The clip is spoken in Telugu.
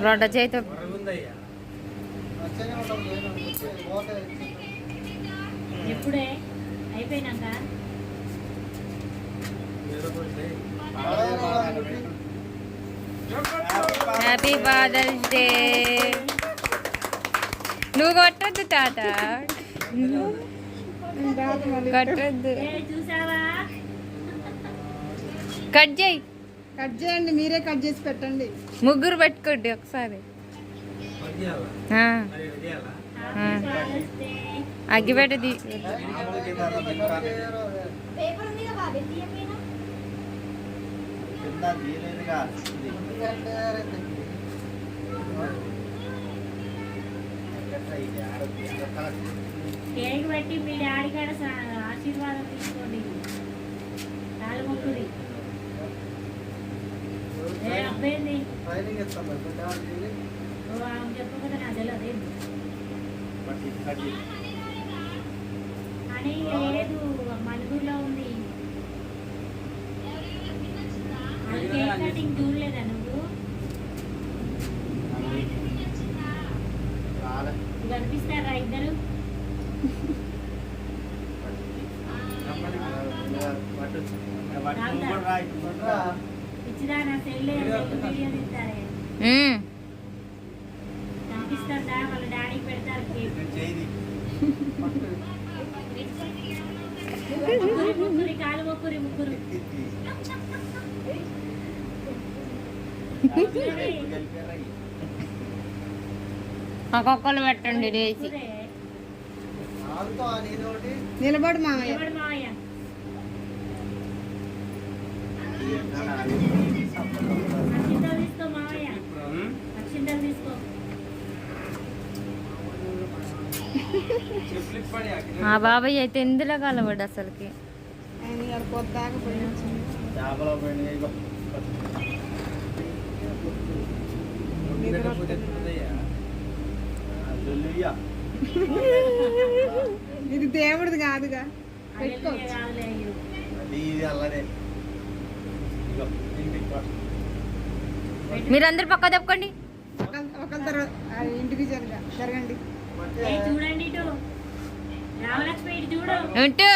రొడ్డ చేతి ఎప్పుడే అయిపోయినాక హ్యాపీ ఫాదర్స్ డే. నువ్వు కొట్టద్దు తాత, కొట్టద్దు. చూసావా? కట్ చేయి, కట్ చేయండి, మీరే కట్ చేసి పెట్టండి. ముగ్గురు పెట్టుకోండి ఒకసారి. అగ్గిపెట్ట కేక్ పెట్టి మీ డాడీ కాడ ఆశీర్వాదం తీసుకోండి. కాలు మొక్కుది. అబ్బాయింది చెప్పకపోతే నాకు తెలియదు అని. లేదు, మలుగురులో ఉంది. అది కేక్ కటింగ్ చూడలేదా నువ్వు? కనిపిస్తారా ఇద్దరు? పిచ్చిదా, నా సెల్ వీడియో తీస్తారే. కనిపిస్తుందా? వాళ్ళ డాడీకి పెడతారు కేక్. ముగ్గురి కాలు మొక్కురి, ముగ్గురు. ఒక్కొక్కరు పెట్టండి డేసి. నిలబడు మామయ్య. మామయ్య అక్షింతలు తీసుకో. మామయ్య అక్షింతలు తీసుకో. మా బాబాయ్ అయితే ఎందులో కలవాడు అసలుకి. ఇది దేవుడిది కాదుగా. మీరందరూ పక్క తప్పకండి. ఒకరి తర్వాత ఇంటికి జరగండి. చూడండి, ఇటు రామలక్ష్మి ఇటు చూడు. ఇటు